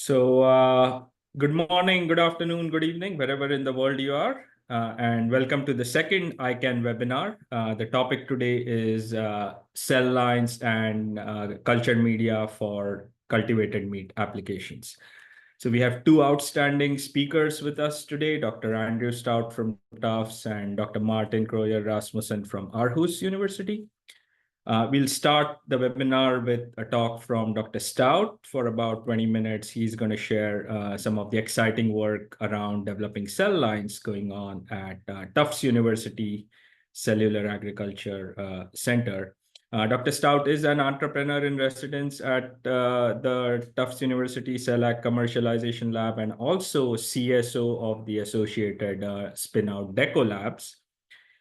Good morning, good afternoon, good evening, wherever in the world you are, and welcome to the second ICAN webinar. The topic today is cell lines and cultured media for cultivated meat applications. So we have two outstanding speakers with us today, Dr. Andrew Stout from Tufts and Dr. Martin Kroyer Rasmussen from Aarhus University. We'll start the webinar with a talk from Dr. Stout for about 20 minutes. He's going to share some of the exciting work around developing cell lines going on at Tufts University Cellular Agriculture Center. Dr. Stout is an entrepreneur in residence at the Tufts University Cell Commercialization Lab and also CSO of the associated spin-out Deco Labs.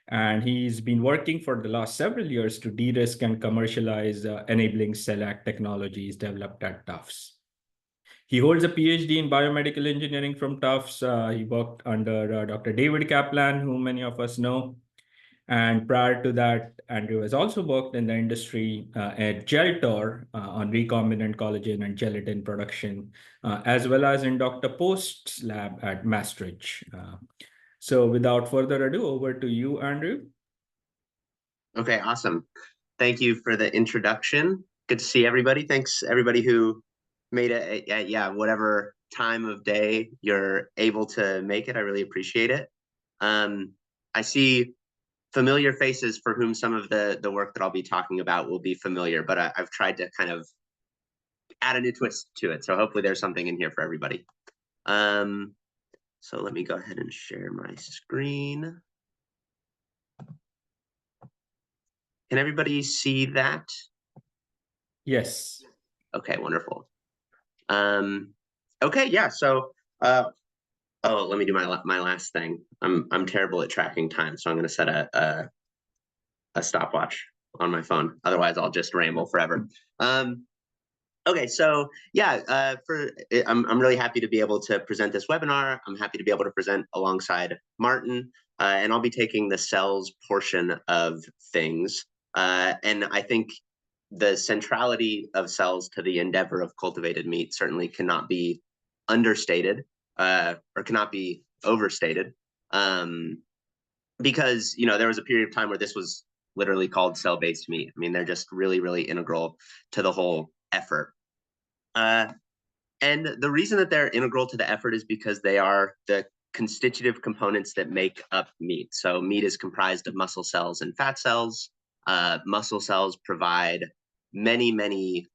And he's been working for the last several years to de-risk and commercialize enabling cell technologies developed at Tufts. He holds a PhD in biomedical engineering from Tufts. He worked under Dr. David Kaplan, whom many of us know. And prior to that, Andrew has also worked in the industry at Geltor on recombinant collagen and gelatin production, as well as in Dr. Post's lab at Maastricht. So without further ado, over to you, Andrew. Okay, awesome. Thank you for the introduction. Good to see everybody. Thanks everybody who made it at whatever time of day you're able to make it. I really appreciate it. I see familiar faces for whom some of the work that I'll be talking about will be familiar, but I've tried to kind of add a new twist to it. So hopefully there's something in here for everybody. So let me go ahead and share my screen. Can everybody see that? Yes. Okay, wonderful. Okay, yeah. So, oh, let me do my last thing. I'm terrible at tracking time, so I'm going to set a stopwatch on my phone. Otherwise, I'll just ramble forever. Okay, so yeah, I'm really happy to be able to present this webinar. I'm happy to be able to present alongside Martin, and I'll be taking the cells portion of things. And I think the centrality of cells to the endeavor of cultivated meat certainly cannot be understated or cannot be overstated, because there was a period of time where this was literally called cell-based meat. I mean, they're just really, really integral to the whole effort. And the reason that they're integral to the effort is because they are the constitutive components that make up meat. So meat is comprised of muscle cells and fat cells. Muscle cells provide many, many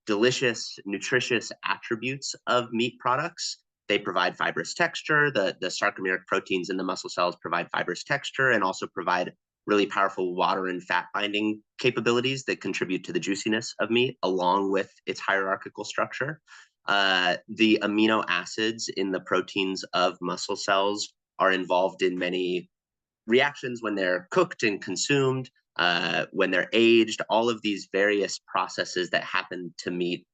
delicious, nutritious attributes of meat products. They provide fibrous texture. The sarcomeric proteins in the muscle cells provide fibrous texture and also provide really powerful water and fat binding capabilities that contribute to the juiciness of meat, along with its hierarchical structure. The amino acids in the proteins of muscle cells are involved in many reactions when they're cooked and consumed, when they're aged, all of these various processes that happen to meat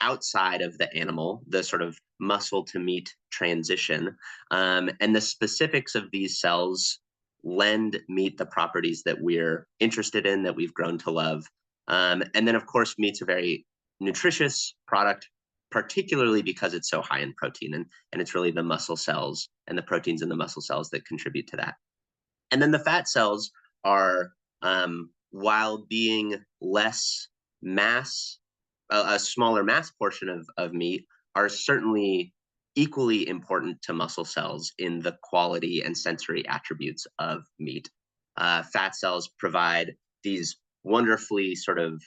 outside of the animal, the sort of muscle to meat transition. And the specifics of these cells lend meat the properties that we're interested in, that we've grown to love. And then, of course, meat's a very nutritious product, particularly because it's so high in protein. And it's really the muscle cells and the proteins in the muscle cells that contribute to that. And then the fat cells are, while being less mass, a smaller mass portion of meat, are certainly equally important to muscle cells in the quality and sensory attributes of meat. Fat cells provide these wonderfully sort of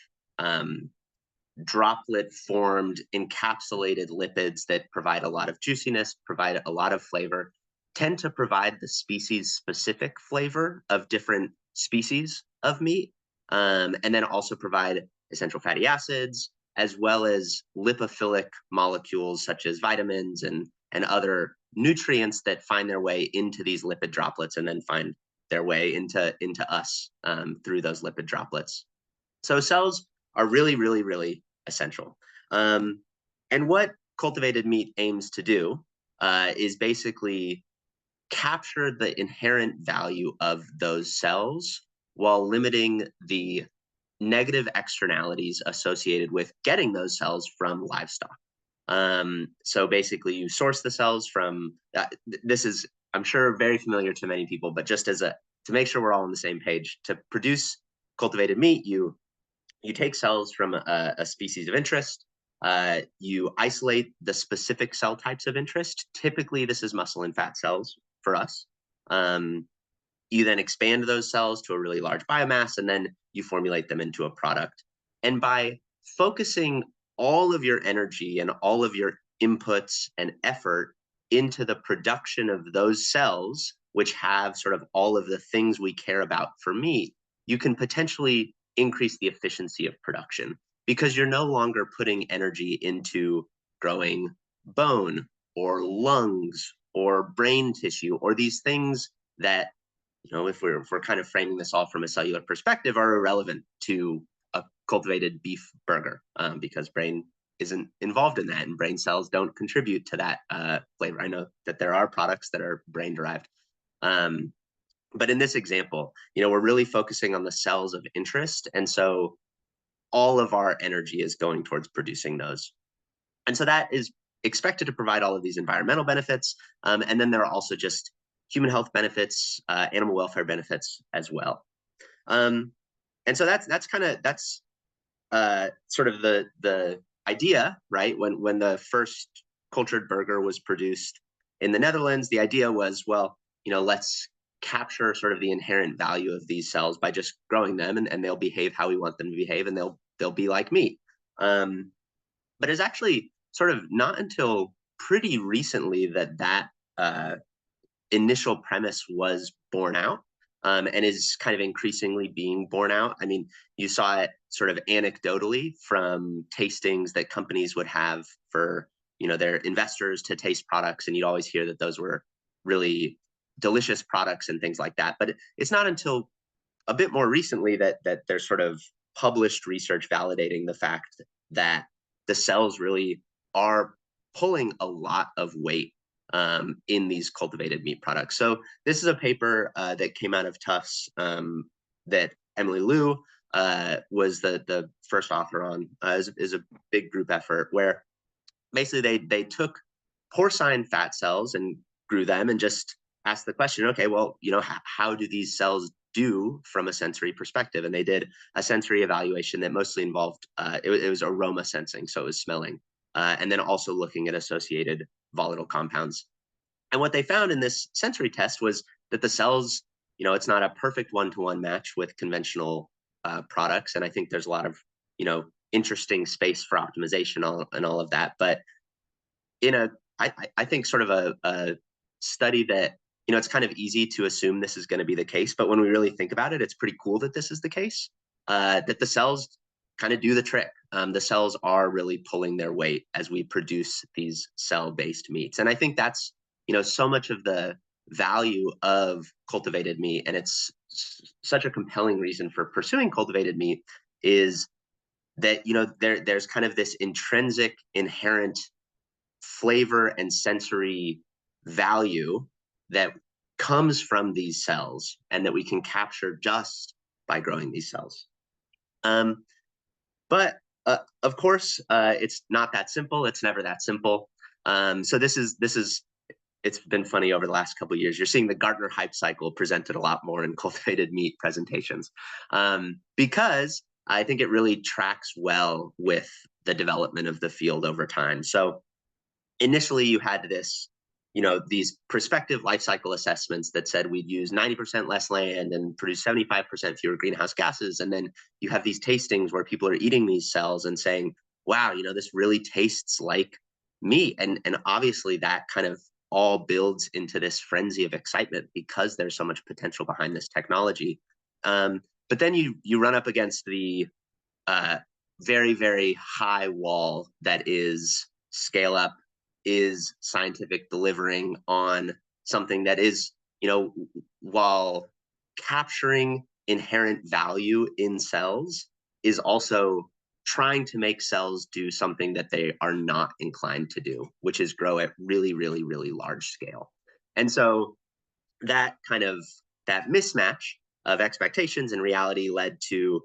droplet-formed, encapsulated lipids that provide a lot of juiciness, provide a lot of flavor, tend to provide the species-specific flavor of different species of meat, and then also provide essential fatty acids, as well as lipophilic molecules such as vitamins and other nutrients that find their way into these lipid droplets and then find their way into us through those lipid droplets. So cells are really, really, really essential. And what cultivated meat aims to do is basically capture the inherent value of those cells while limiting the negative externalities associated with getting those cells from livestock. So basically, you source the cells from. This is, I'm sure, very familiar to many people, but just to make sure we're all on the same page, to produce cultivated meat, you take cells from a species of interest. You isolate the specific cell types of interest. Typically, this is muscle and fat cells for us. You then expand those cells to a really large biomass, and then you formulate them into a product. And by focusing all of your energy and all of your inputs and effort into the production of those cells, which have sort of all of the things we care about for meat, you can potentially increase the efficiency of production because you're no longer putting energy into growing bone or lungs or brain tissue or these things that, if we're kind of framing this all from a cellular perspective, are irrelevant to a cultivated beef burger, because brain isn't involved in that, and brain cells don't contribute to that flavor. I know that there are products that are brain derived, but in this example, we're really focusing on the cells of interest, and so all of our energy is going towards producing those. And so that is expected to provide all of these environmental benefits, and then there are also just human health benefits, animal welfare benefits as well. And so that's sort of the idea, right? When the first cultured burger was produced in the Netherlands, the idea was, well, let's capture sort of the inherent value of these cells by just growing them, and they'll behave how we want them to behave, and they'll be like meat. But it's actually sort of not until pretty recently that initial premise was borne out, and is kind of increasingly being borne out. I mean, you saw it sort of anecdotally from tastings that companies would have for their investors to taste products, and you'd always hear that those were really delicious products and things like that. But it's not until a bit more recently that there's sort of published research validating the fact that the cells really are pulling a lot of weight in these cultivated meat products. So this is a paper that came out of Tufts that Emily Liu was the first author on. Is a big group effort where basically they took porcine fat cells and grew them and just asked the question, okay, well, how do these cells do from a sensory perspective? And they did a sensory evaluation that mostly involved, it was aroma sensing, so it was smelling, and then also looking at associated volatile compounds. And what they found in this sensory test was that the cells, it's not a perfect one-to-one match with conventional products. And I think there's a lot of, interesting space for optimization and all of that. But I think sort of a study that, it's kind of easy to assume this is going to be the case. But when we really think about it, it's pretty cool that this is the case, that the cells kind of do the trick. The cells are really pulling their weight as we produce these cell-based meats. And I think that's, so much of the value of cultivated meat, and it's such a compelling reason for pursuing cultivated meat, is that, there's kind of this intrinsic, inherent flavor and sensory value that comes from these cells and that we can capture just by growing these cells. But of course, it's not that simple. It's never that simple. So this is it's been funny over the last couple of years. You're seeing the Gartner hype cycle presented a lot more in cultivated meat presentations, because I think it really tracks well with the development of the field over time. So initially you had this, these prospective life cycle assessments that said we'd use 90% less land and produce 75% fewer greenhouse gases. And then you have these tastings where people are eating these cells and saying, wow, this really tastes like meat. And obviously that kind of all builds into this frenzy of excitement because there's so much potential behind this technology. But then you run up against the very, very high wall that is scale up, is scientific delivering on something that is, while capturing inherent value in cells, is also trying to make cells do something that they are not inclined to do, which is grow at really, really, really large scale. And so that kind of that mismatch of expectations and reality led to,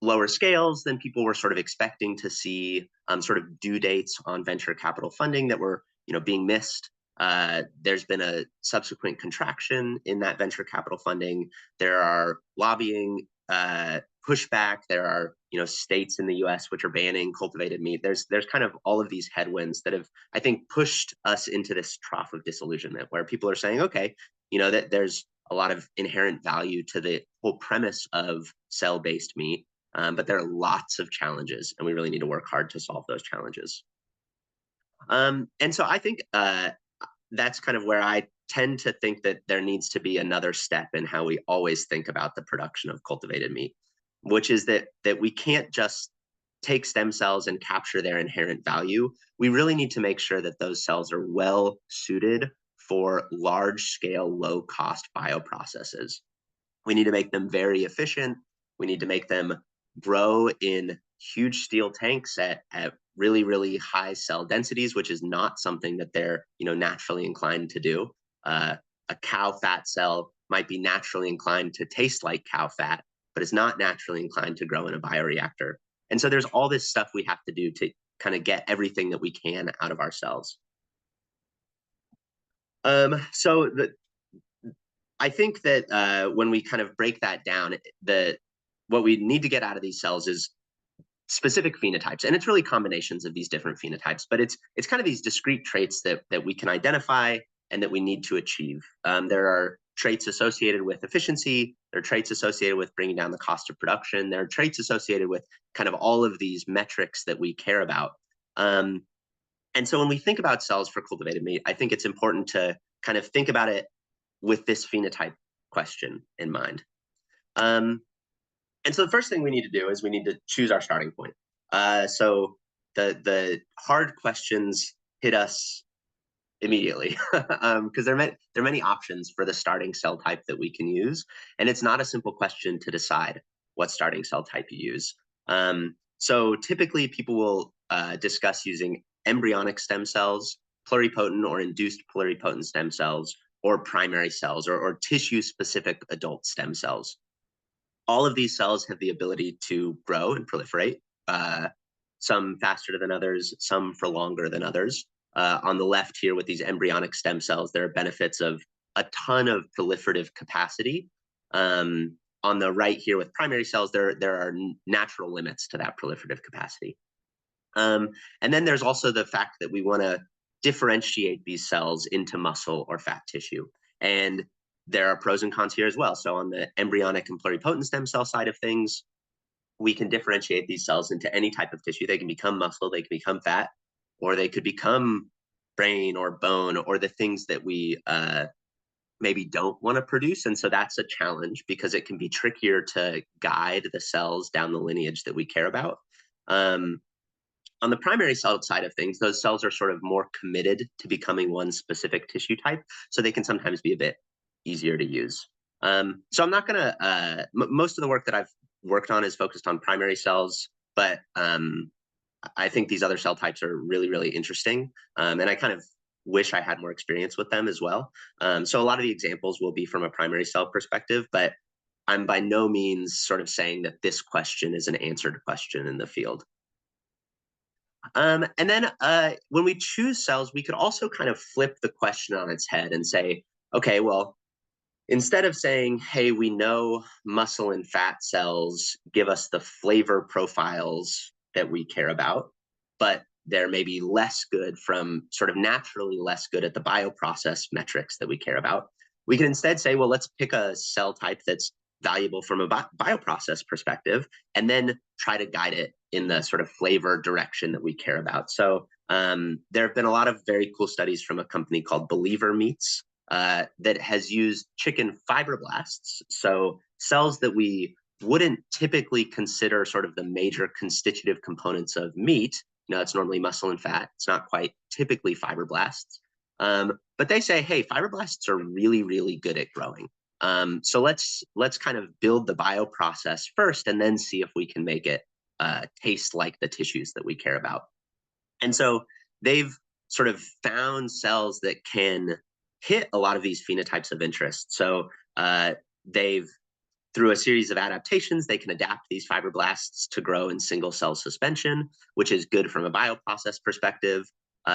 lower scales than people were sort of expecting to see, sort of due dates on venture capital funding that were, being missed. There's been a subsequent contraction in that venture capital funding. There are lobbying pushback. There are, states in the U.S. which are banning cultivated meat. There's kind of all of these headwinds that have, I think, pushed us into this trough of disillusionment where people are saying, okay, that there's a lot of inherent value to the whole premise of cell-based meat, but there are lots of challenges, and we really need to work hard to solve those challenges. And so I think that's kind of where I tend to think that there needs to be another step in how we always think about the production of cultivated meat, which is that we can't just take stem cells and capture their inherent value. We really need to make sure that those cells are well suited for large-scale, low-cost bioprocesses. We need to make them very efficient. We need to make them grow in huge steel tanks at really, really high cell densities, which is not something that they're naturally inclined to do. A cow fat cell might be naturally inclined to taste like cow fat, but is not naturally inclined to grow in a bioreactor. And so there's all this stuff we have to do to kind of get everything that we can out of our cells. So I think that when we kind of break that down, what we need to get out of these cells is specific phenotypes, and it's really combinations of these different phenotypes, but it's kind of these discrete traits that we can identify and that we need to achieve. There are traits associated with efficiency. There are traits associated with bringing down the cost of production. There are traits associated with kind of all of these metrics that we care about. And so when we think about cells for cultivated meat, I think it's important to kind of think about it with this phenotype question in mind. And so the first thing we need to do is we need to choose our starting point. So the hard questions hit us immediately because there are many options for the starting cell type that we can use, and it's not a simple question to decide what starting cell type you use. So typically people will discuss using embryonic stem cells, pluripotent or induced pluripotent stem cells, or primary cells, or tissue-specific adult stem cells. All of these cells have the ability to grow and proliferate, some faster than others, some for longer than others. On the left here with these embryonic stem cells, there are benefits of a ton of proliferative capacity. On the right here with primary cells, there are natural limits to that proliferative capacity. And then there's also the fact that we want to differentiate these cells into muscle or fat tissue. And there are pros and cons here as well. So on the embryonic and pluripotent stem cell side of things, we can differentiate these cells into any type of tissue. They can become muscle, they can become fat, or they could become brain or bone, or the things that we maybe don't want to produce. And so that's a challenge because it can be trickier to guide the cells down the lineage that we care about. On the primary cell side of things, those cells are sort of more committed to becoming one specific tissue type, so they can sometimes be a bit easier to use. So I'm not going to, most of the work that I've worked on is focused on primary cells, but I think these other cell types are really, really interesting. And I kind of wish I had more experience with them as well. So a lot of the examples will be from a primary cell perspective, but I'm by no means sort of saying that this question is an answered question in the field. And then when we choose cells, we could also kind of flip the question on its head and say, okay, well, instead of saying, hey, we know muscle and fat cells give us the flavor profiles that we care about, but they're maybe less good from sort of naturally less good at the bioprocess metrics that we care about, we can instead say, well, let's pick a cell type that's valuable from a bioprocess perspective, and then try to guide it in the sort of flavor direction that we care about. So there have been a lot of very cool studies from a company called Believer Meats that has used chicken fibroblasts, so cells that we wouldn't typically consider sort of the major constitutive components of meat. It's normally muscle and fat. It's not quite typically fibroblasts. But they say, hey, fibroblasts are really, really good at growing. So let's kind of build the bioprocess first and then see if we can make it taste like the tissues that we care about. And so they've sort of found cells that can hit a lot of these phenotypes of interest. So they've, through a series of adaptations, they can adapt these fibroblasts to grow in single-cell suspension, which is good from a bioprocess perspective.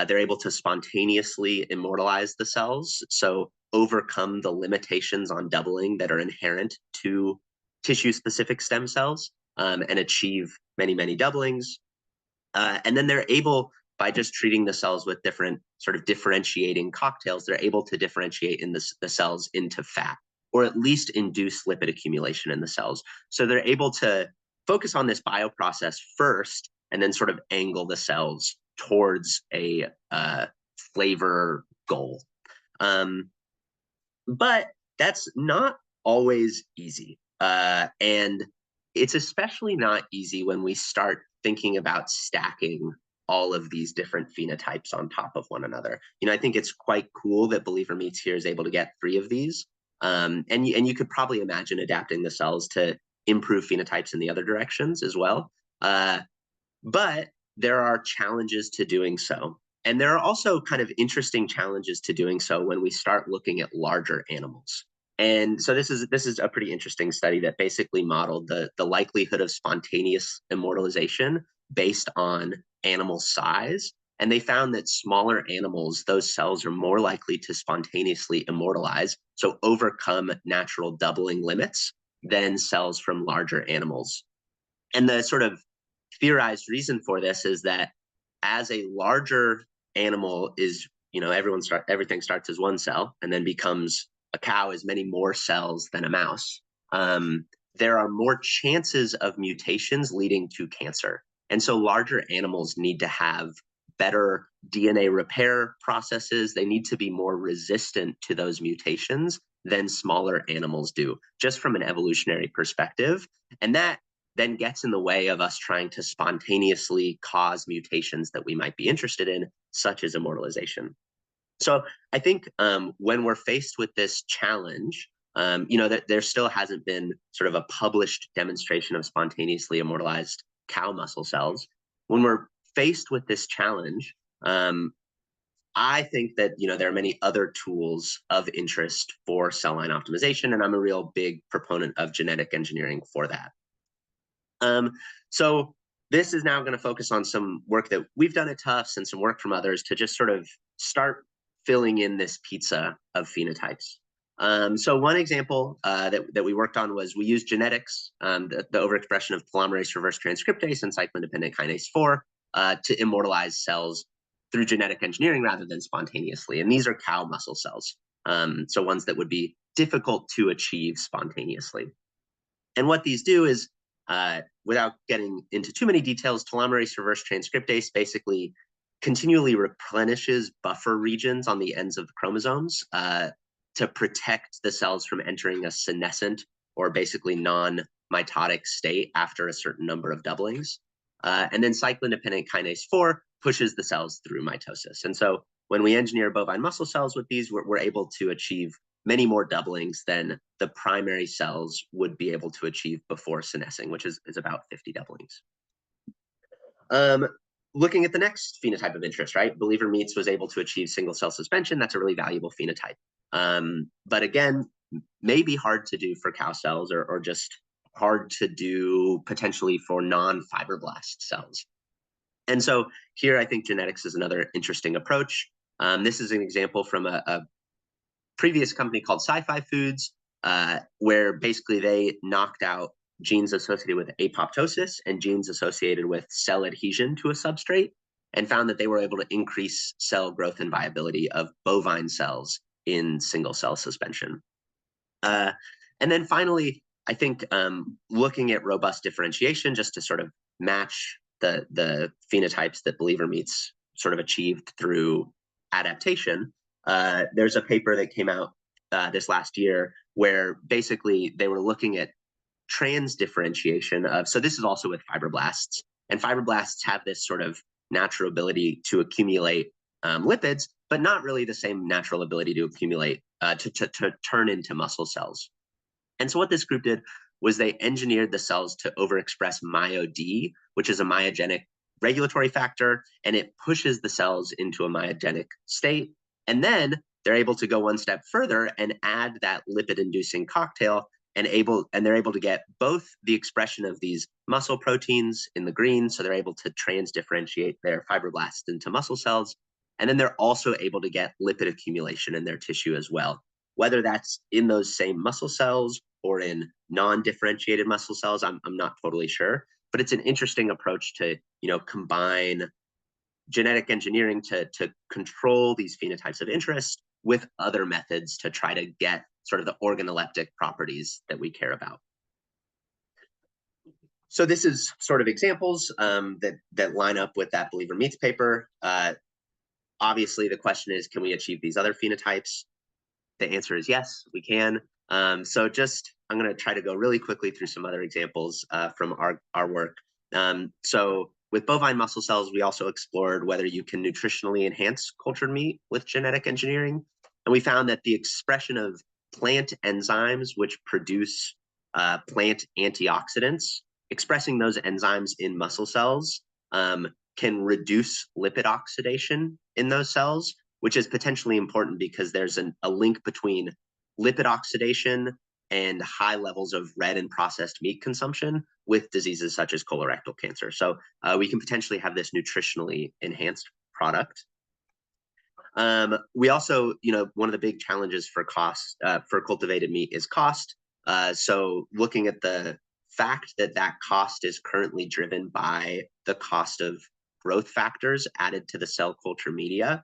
They're able to spontaneously immortalize the cells, so overcome the limitations on doubling that are inherent to tissue-specific stem cells, and achieve many, many doublings. And then they're able, by just treating the cells with different sort of differentiating cocktails, they're able to differentiate in the cells into fat, or at least induce lipid accumulation in the cells. So they're able to focus on this bioprocess first, and then sort of angle the cells towards a flavor goal. But that's not always easy. And it's especially not easy when we start thinking about stacking all of these different phenotypes on top of one another. I think it's quite cool that Believer Meats here is able to get 3 of these. And you could probably imagine adapting the cells to improve phenotypes in the other directions as well. But there are challenges to doing so. And there are also kind of interesting challenges to doing so when we start looking at larger animals. And so this is a pretty interesting study that basically modeled the likelihood of spontaneous immortalization based on animal size. And they found that smaller animals, those cells are more likely to spontaneously immortalize, so overcome natural doubling limits, than cells from larger animals. And the sort of theorized reason for this is that as a larger animal is, everything starts as one cell and then becomes a cow is many more cells than a mouse. There are more chances of mutations leading to cancer. And so larger animals need to have better DNA repair processes. They need to be more resistant to those mutations than smaller animals do, just from an evolutionary perspective. And that then gets in the way of us trying to spontaneously cause mutations that we might be interested in, such as immortalization. So I think when we're faced with this challenge, that there still hasn't been sort of a published demonstration of spontaneously immortalized cow muscle cells. When we're faced with this challenge, I think that there are many other tools of interest for cell line optimization, and I'm a real big proponent of genetic engineering for that. So this is now going to focus on some work that we've done at Tufts and some work from others to just sort of start filling in this pizza of phenotypes. So one example that we worked on was we used genetics, the overexpression of telomerase reverse transcriptase and cyclin-dependent kinase 4 to immortalize cells through genetic engineering rather than spontaneously. And these are cow muscle cells, so ones that would be difficult to achieve spontaneously. And what these do is, without getting into too many details, telomerase reverse transcriptase basically continually replenishes buffer regions on the ends of the chromosomes to protect the cells from entering a senescent or basically non-mitotic state after a certain number of doublings. And then cyclin-dependent kinase 4 pushes the cells through mitosis. And so when we engineer bovine muscle cells with these, we're able to achieve many more doublings than the primary cells would be able to achieve before senescing, which is about 50 doublings. Looking at the next phenotype of interest, right? Believer Meats was able to achieve single cell suspension. That's a really valuable phenotype. But again, maybe hard to do for cow cells or just hard to do potentially for non-fibroblast cells. And so here, I think genetics is another interesting approach. This is an example from a previous company called Sci-Fi Foods, where basically they knocked out genes associated with apoptosis and genes associated with cell adhesion to a substrate, and found that they were able to increase cell growth and viability of bovine cells in single cell suspension. And then finally, I think looking at robust differentiation just to sort of match the phenotypes that Believer Meats sort of achieved through adaptation, there's a paper that came out this last year where basically they were looking at trans differentiation of, so this is also with fibroblasts, and fibroblasts have this sort of natural ability to accumulate lipids, but not really the same natural ability to accumulate, to turn into muscle cells. And so what this group did was they engineered the cells to overexpress MyoD, which is a myogenic regulatory factor, and it pushes the cells into a myogenic state. And then they're able to go one step further and add that lipid-inducing cocktail and they're able to get both the expression of these muscle proteins in the green, so they're able to transdifferentiate their fibroblasts into muscle cells, and then they're also able to get lipid accumulation in their tissue as well, whether that's in those same muscle cells or in non-differentiated muscle cells. I'm not totally sure, but it's an interesting approach to combine genetic engineering to control these phenotypes of interest with other methods to try to get sort of the organoleptic properties that we care about. So this is sort of examples that line up with that Believer Meats paper. Obviously, the question is, can we achieve these other phenotypes? The answer is yes, we can. So I'm going to try to go really quickly through some other examples from our work. So with bovine muscle cells, we also explored whether you can nutritionally enhance cultured meat with genetic engineering. And we found that the expression of plant enzymes, which produce plant antioxidants, expressing those enzymes in muscle cells can reduce lipid oxidation in those cells, which is potentially important because there's a link between lipid oxidation and high levels of red and processed meat consumption with diseases such as colorectal cancer. So we can potentially have this nutritionally enhanced product. We also, one of the big challenges for cost for cultivated meat is cost. So looking at the fact that cost is currently driven by the cost of growth factors added to the cell culture media,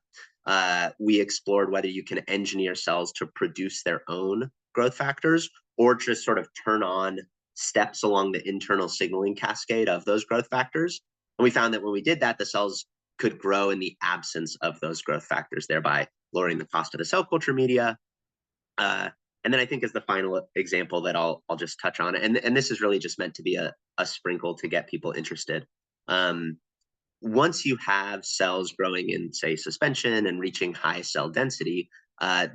we explored whether you can engineer cells to produce their own growth factors or just sort of turn on steps along the internal signaling cascade of those growth factors. And we found that when we did that, the cells could grow in the absence of those growth factors, thereby lowering the cost of the cell culture media. And then I think as the final example that I'll just touch on, and this is really just meant to be a sprinkle to get people interested. Once you have cells growing in, say, suspension and reaching high cell density,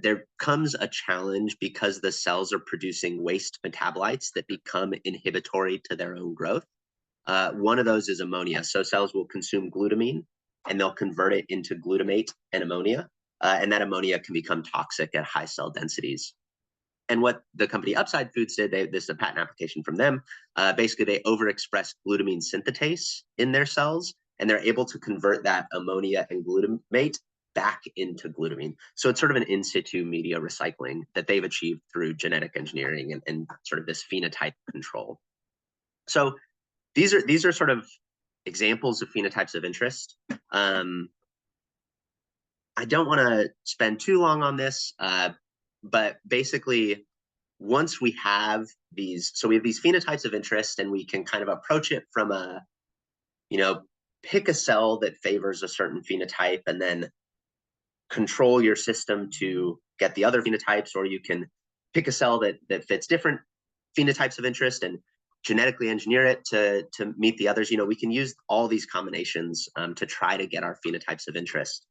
there comes a challenge because the cells are producing waste metabolites that become inhibitory to their own growth. One of those is ammonia. So cells will consume glutamine and they'll convert it into glutamate and ammonia. And that ammonia can become toxic at high cell densities. And what the company Upside Foods did, this is a patent application from them, basically they overexpress glutamine synthetase in their cells, and they're able to convert that ammonia and glutamate back into glutamine. So it's sort of an in situ media recycling that they've achieved through genetic engineering and sort of this phenotype control. So these are sort of examples of phenotypes of interest. I don't want to spend too long on this, but basically, once we have these, so we have these phenotypes of interest, and we can kind of approach it from a, pick a cell that favors a certain phenotype and then control your system to get the other phenotypes, or you can pick a cell that fits different phenotypes of interest and genetically engineer it to meet the others. We can use all these combinations to try to get our phenotypes of interest.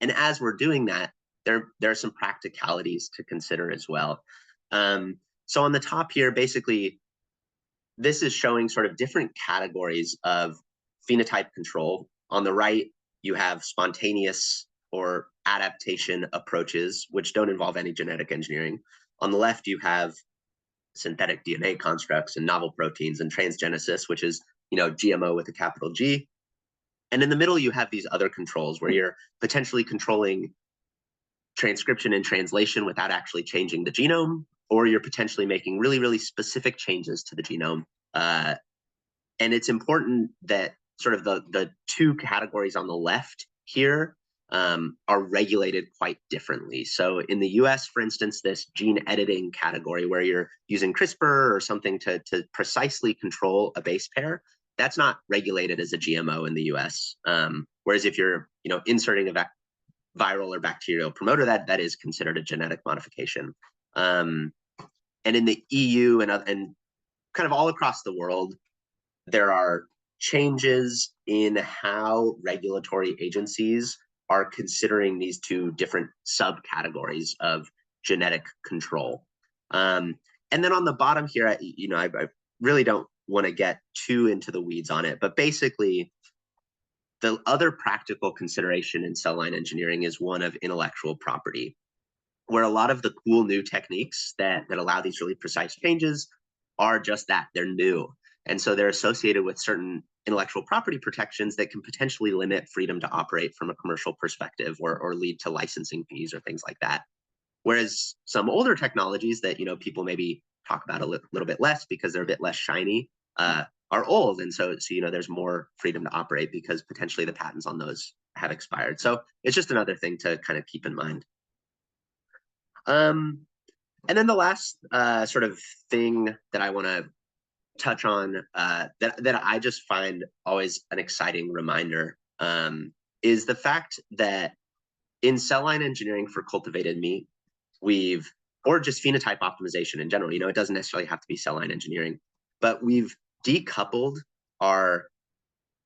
And as we're doing that, there are some practicalities to consider as well. So on the top here, basically, this is showing sort of different categories of phenotype control. On the right, you have spontaneous or adaptation approaches, which don't involve any genetic engineering. On the left, you have synthetic DNA constructs and novel proteins and transgenesis, which is, GMO with a capital G. And in the middle, you have these other controls where you're potentially controlling transcription and translation without actually changing the genome, or you're potentially making really, really specific changes to the genome. And it's important that sort of the two categories on the left here are regulated quite differently. So in the US, for instance, this gene editing category where you're using CRISPR or something to precisely control a base pair, that's not regulated as a GMO in the US. Whereas if you're inserting a viral or bacterial promoter, that is considered a genetic modification. And in the EU and kind of all across the world, there are changes in how regulatory agencies are considering these two different subcategories of genetic control. And then on the bottom here, I really don't want to get too into the weeds on it, but basically, the other practical consideration in cell line engineering is one of intellectual property. where a lot of the cool new techniques that allow these really precise changes are just that, they're new. And so they're associated with certain intellectual property protections that can potentially limit freedom to operate from a commercial perspective, or lead to licensing fees or things like that. Whereas some older technologies that, people maybe talk about a little bit less because they're a bit less shiny, are old. And so, there's more freedom to operate because potentially the patents on those have expired. So it's just another thing to kind of keep in mind. And then the last sort of thing that I want to touch on, that I just find always an exciting reminder, is the fact that in cell line engineering for cultivated meat, or just phenotype optimization in general, it doesn't necessarily have to be cell line engineering, but we've decoupled our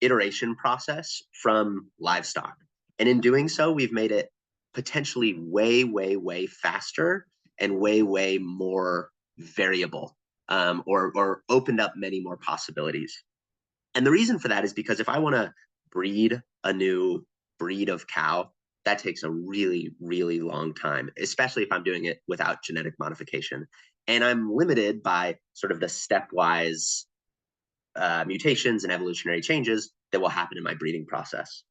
iteration process from livestock. And in doing so, we've made it potentially way, way, way faster and way, way more variable, or opened up many more possibilities. And the reason for that is because if I want to breed a new breed of cow, that takes a really, really long time, especially if I'm doing it without genetic modification. And I'm limited by sort of the stepwise mutations and evolutionary changes that will happen in my breeding process.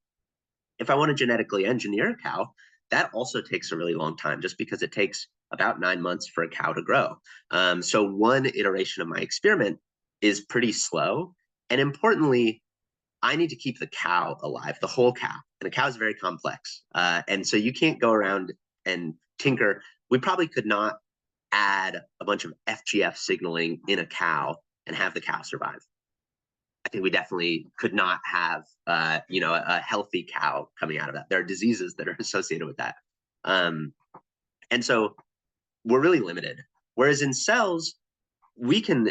If I want to genetically engineer a cow, that also takes a really long time, just because it takes about 9 months for a cow to grow. So one iteration of my experiment is pretty slow. And importantly, I need to keep the cow alive, the whole cow. And the cow is very complex. And so you can't go around and tinker. We probably could not add a bunch of FGF signaling in a cow and have the cow survive. I think we definitely could not have, a healthy cow coming out of that. There are diseases that are associated with that. And so we're really limited. Whereas in cells, we can,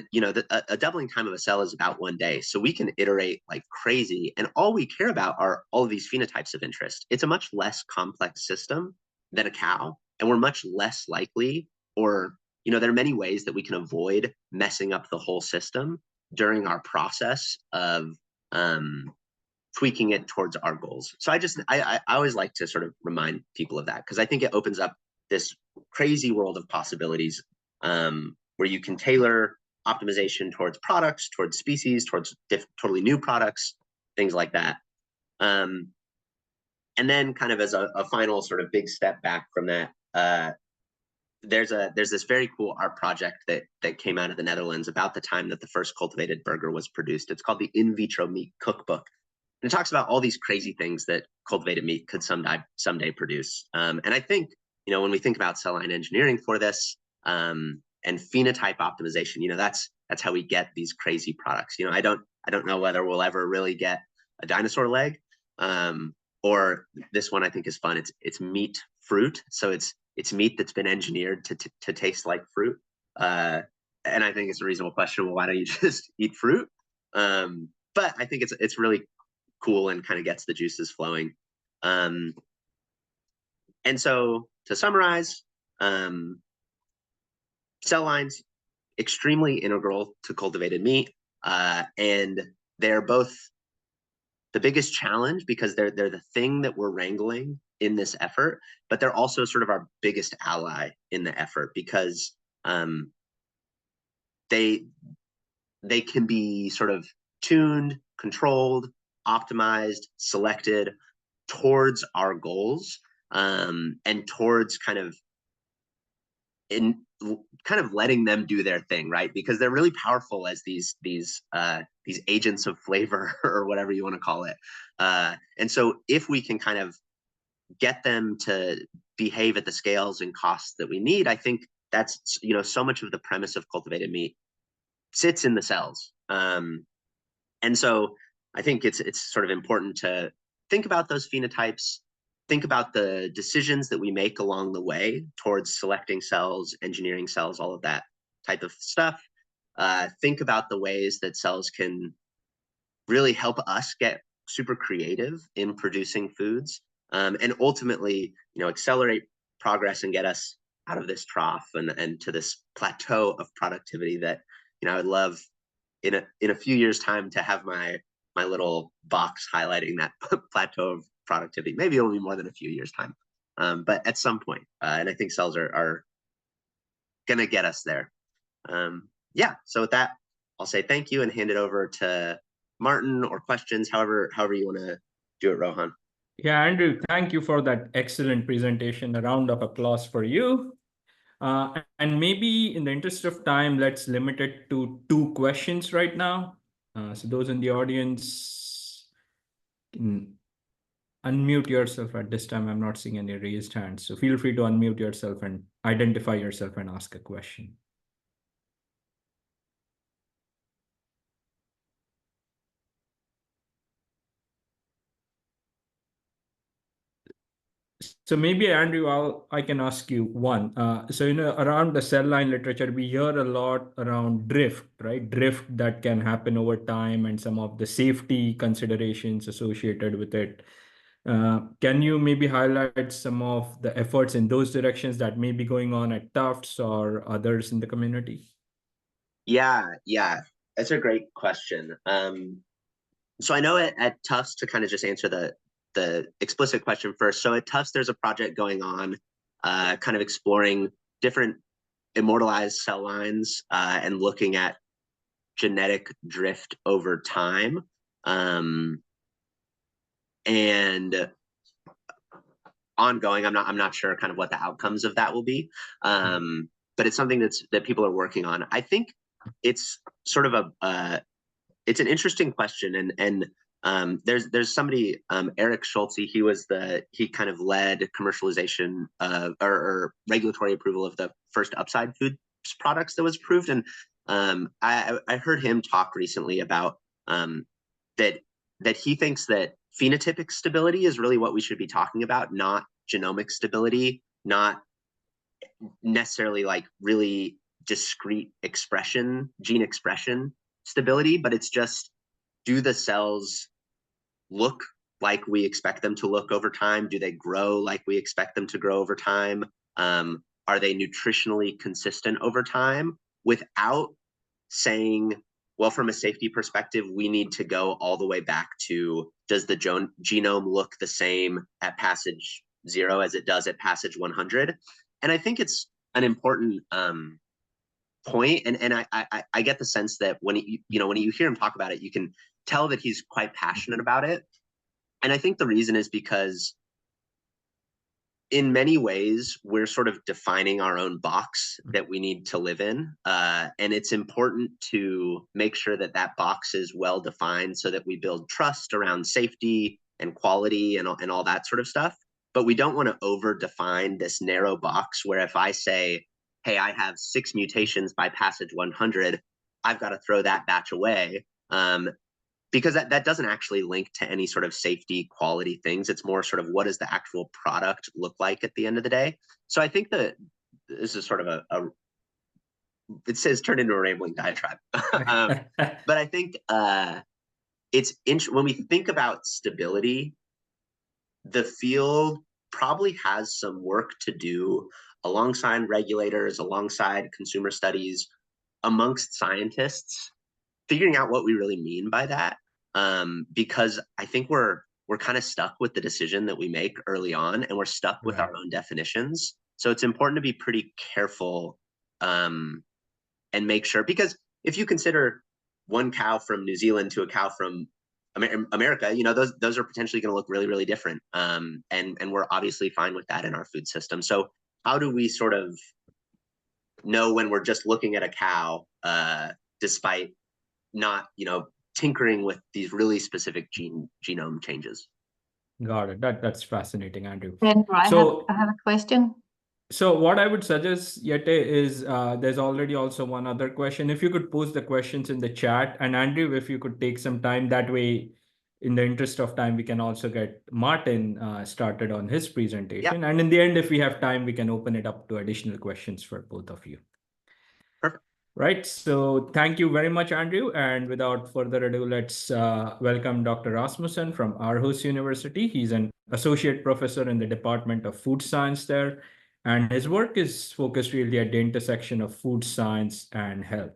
a doubling time of a cell is about 1 day. So we can iterate like crazy. And all we care about are all of these phenotypes of interest. It's a much less complex system than a cow. And we're much less likely, or, there are many ways that we can avoid messing up the whole system during our process of tweaking it towards our goals. So I always like to sort of remind people of that, because I think it opens up this crazy world of possibilities, where you can tailor optimization towards products, towards species, towards totally new products, things like that. And then kind of as a final sort of big step back from that, there's this very cool art project that came out of the Netherlands about the time that the first cultivated burger was produced. It's called the In Vitro Meat Cookbook. And it talks about all these crazy things that cultivated meat could someday produce. And I think, when we think about cell line engineering for this, and phenotype optimization, that's how we get these crazy products. I don't know whether we'll ever really get a dinosaur leg, or this one I think is fun. It's meat fruit, so it's meat that's been engineered to taste like fruit. And I think it's a reasonable question. Well, why don't you just eat fruit? But I think it's really cool and kind of gets the juices flowing. And so to summarize, cell lines, extremely integral to cultivated meat, and they're both the biggest challenge because they're the thing that we're wrangling in this effort, but they're also sort of our biggest ally in the effort, because they can be sort of tuned, controlled, optimized, selected towards our goals, and towards kind of letting them do their thing, right? Because they're really powerful as these agents of flavor or whatever you want to call it. And so if we can kind of get them to behave at the scales and costs that we need, I think that's, so much of the premise of cultivated meat sits in the cells. And so I think it's sort of important to think about those phenotypes, think about the decisions that we make along the way towards selecting cells, engineering cells, all of that type of stuff. Think about the ways that cells can really help us get super creative in producing foods, and ultimately, accelerate progress and get us out of this trough and to this plateau of productivity that, I would love in a few years' time to have my little box highlighting that plateau of productivity. Maybe it'll be more than a few years' time. but at some point, and I think cells are going to get us there. Yeah, so with that, I'll say thank you and hand it over to Martin or questions, however you want to do it, Rohan. Yeah, Andrew, thank you for that excellent presentation. A round of applause for you. And maybe in the interest of time, let's limit it to 2 questions right now. So those in the audience can unmute yourself at this time. I'm not seeing any raised hands. So feel free to unmute yourself and identify yourself and ask a question. So maybe, Andrew, I can ask you one. So, around the cell line literature, we hear a lot around drift, right? Drift that can happen over time and some of the safety considerations associated with it. Can you maybe highlight some of the efforts in those directions that may be going on at Tufts or others in the community? Yeah, that's a great question. So I know at Tufts, to kind of just answer the explicit question first. So at Tufts, there's a project going on, kind of exploring different immortalized cell lines and looking at genetic drift over time. And ongoing, I'm not sure kind of what the outcomes of that will be. But it's something that people are working on. I think it's sort of it's an interesting question, and there's somebody, Eric Schultze. He kind of led commercialization or regulatory approval of the first Upside Foods products that was approved, and I heard him talk recently about that he thinks that phenotypic stability is really what we should be talking about, not genomic stability, not necessarily like really discrete gene expression stability, but it's just, do the cells look like we expect them to look over time? Do they grow like we expect them to grow over time? Are they nutritionally consistent over time? Without saying, well, from a safety perspective, we need to go all the way back to, does the genome look the same at passage 0 as it does at passage 100? And I think it's an important point, and I get the sense that when you hear him talk about it, you can tell that he's quite passionate about it. And I think the reason is because in many ways, we're sort of defining our own box that we need to live in. And it's important to make sure that that box is well defined so that we build trust around safety and quality and all that sort of stuff. But we don't want to over define this narrow box where if I say, hey, I have 6 mutations by passage 100, I've got to throw that batch away. Because that doesn't actually link to any sort of safety quality things. It's more sort of, what does the actual product look like at the end of the day? So I think that this is sort of it says turn into a rambling diatribe. But I think when we think about stability, the field probably has some work to do alongside regulators, alongside consumer studies, amongst scientists, figuring out what we really mean by that. Because I think we're kind of stuck with the decision that we make early on, and we're stuck with our own definitions. So it's important to be pretty careful and make sure, because if you consider one cow from New Zealand to a cow from America, those are potentially going to look really, really different. And we're obviously fine with that in our food system. So how do we sort of know when we're just looking at a cow, despite not, tinkering with these really specific genome changes? Got it. That's fascinating, Andrew. And I have a question. So what I would suggest, Yete, is there's already also one other question. If you could post the questions in the chat, and Andrew, if you could take some time, that way, in the interest of time, we can also get Martin started on his presentation. Yeah. And in the end, if we have time, we can open it up to additional questions for both of you. Perfect. Right. So thank you very much, Andrew. And without further ado, let's welcome Dr. Rasmussen from Aarhus University. He's an associate professor in the Department of Food Science there. And his work is focused really at the intersection of food science and health.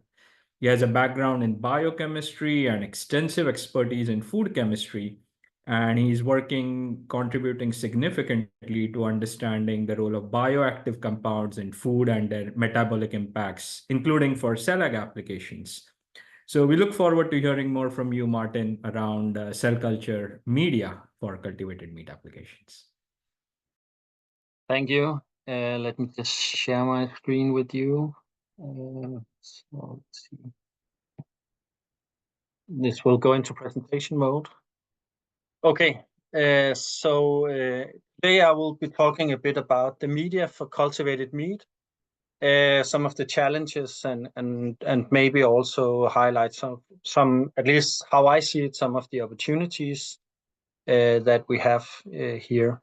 He has a background in biochemistry and extensive expertise in food chemistry. and he's contributing significantly to understanding the role of bioactive compounds in food and their metabolic impacts, including for cell ag applications. So we look forward to hearing more from you, Martin, around cell culture media for cultivated meat applications. Thank you. Let me just share my screen with you. So let's see. This will go into presentation mode. Okay, so today I will be talking a bit about the media for cultivated meat, some of the challenges, and maybe also highlight some, at least how I see it, some of the opportunities that we have here.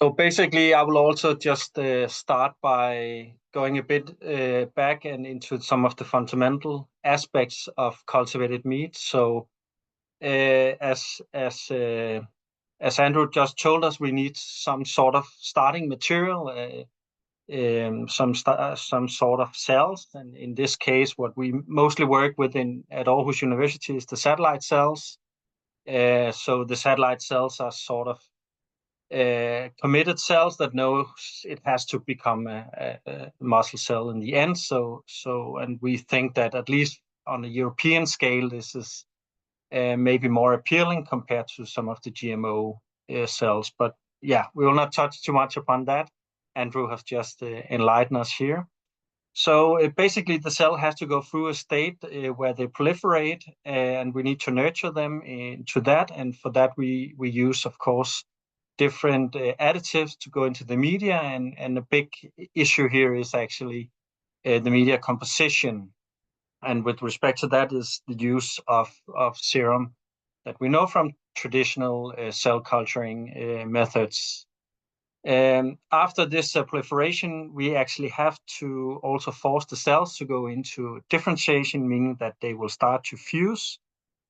So basically, I will also just start by going a bit back and into some of the fundamental aspects of cultivated meat. So as Andrew just told us, we need some sort of starting material, some sort of cells. And in this case, what we mostly work with at Aarhus University is the satellite cells. So the satellite cells are sort of committed cells that know it has to become a muscle cell in the end. And we think that at least on a European scale, this is maybe more appealing compared to some of the GMO cells. But yeah, we will not touch too much upon that. Andrew has just enlightened us here. So basically, the cell has to go through a state where they proliferate, and we need to nurture them into that. And for that, we use, of course, different additives to go into the media, and a big issue here is actually the media composition. And with respect to that is the use of serum that we know from traditional cell culturing methods. After this proliferation, we actually have to also force the cells to go into differentiation, meaning that they will start to fuse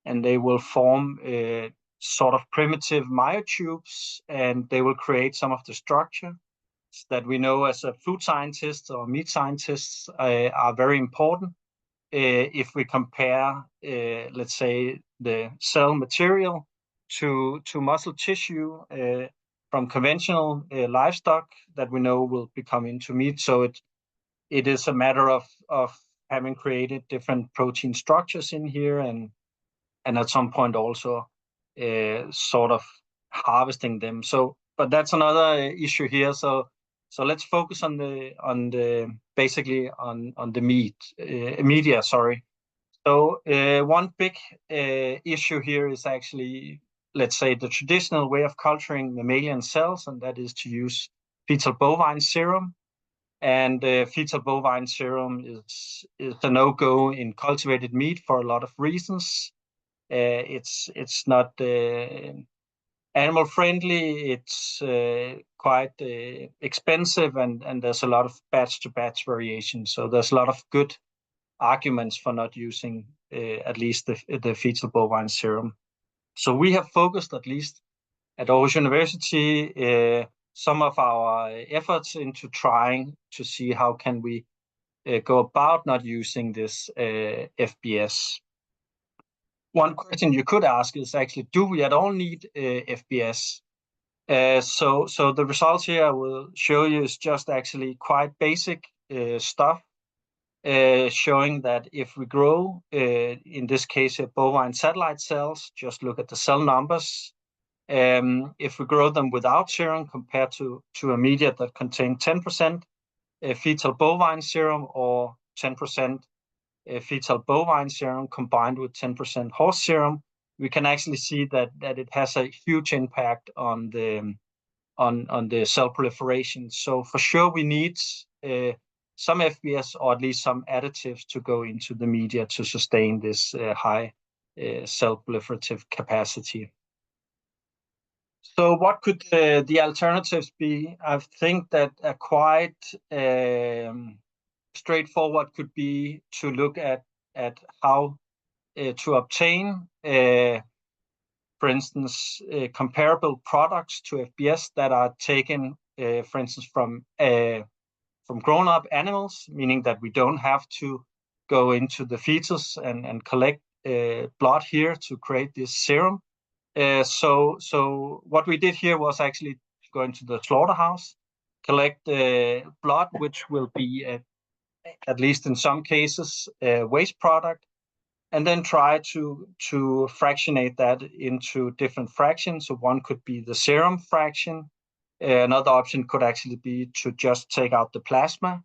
and they will form sort of primitive myotubes, and they will create some of the structure that we know as a food scientist or meat scientists are very important. If we compare, let's say, the cell material to muscle tissue from conventional livestock that we know will become into meat. So it is a matter of having created different protein structures in here, and at some point also sort of harvesting them. So, but that's another issue here. So let's focus on the basically on the media. Sorry. So one big issue here is actually, let's say, the traditional way of culturing mammalian cells, and that is to use fetal bovine serum. And fetal bovine serum is a no-go in cultivated meat for a lot of reasons. It's not animal friendly. It's quite expensive, and there's a lot of batch to batch variation. So there's a lot of good arguments for not using at least the fetal bovine serum. So we have focused, at least at Aarhus University, some of our efforts into trying to see how can we go about not using this FBS. One question you could ask is actually, do we at all need FBS? So the results here I will show you is just actually quite basic stuff, showing that if we grow, in this case, bovine satellite cells, just look at the cell numbers. If we grow them without serum compared to a media that contains 10% fetal bovine serum or 10% fetal bovine serum combined with 10% horse serum, we can actually see that it has a huge impact on the cell proliferation. So for sure we need some FBS or at least some additives to go into the media to sustain this high cell proliferative capacity. So what could the alternatives be? I think that a quite straightforward could be to look at how to obtain, for instance, comparable products to FBS that are taken, for instance, from grown-up animals, meaning that we don't have to go into the fetus and collect blood here to create this serum. So what we did here was actually go into the slaughterhouse, collect blood, which will be, at least in some cases, a waste product, and then try to fractionate that into different fractions. So one could be the serum fraction. Another option could actually be to just take out the plasma.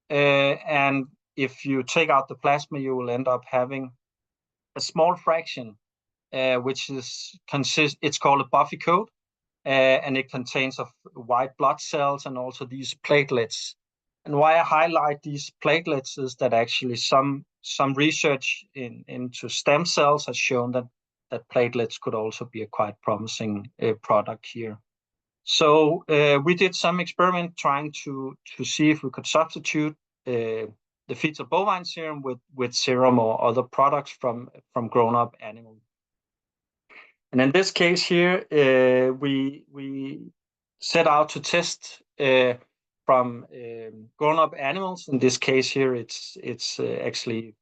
And if you take out the plasma, you will end up having a small fraction, which it's called a buffy coat, and it contains of white blood cells and also these platelets. And why I highlight these platelets is that actually some research into stem cells has shown that platelets could also be a quite promising product here. So we did some experiment trying to see if we could substitute the fetal bovine serum with serum or other products from grown-up animals. And in this case here, we set out to test from grown-up animals. In this case here, it's actually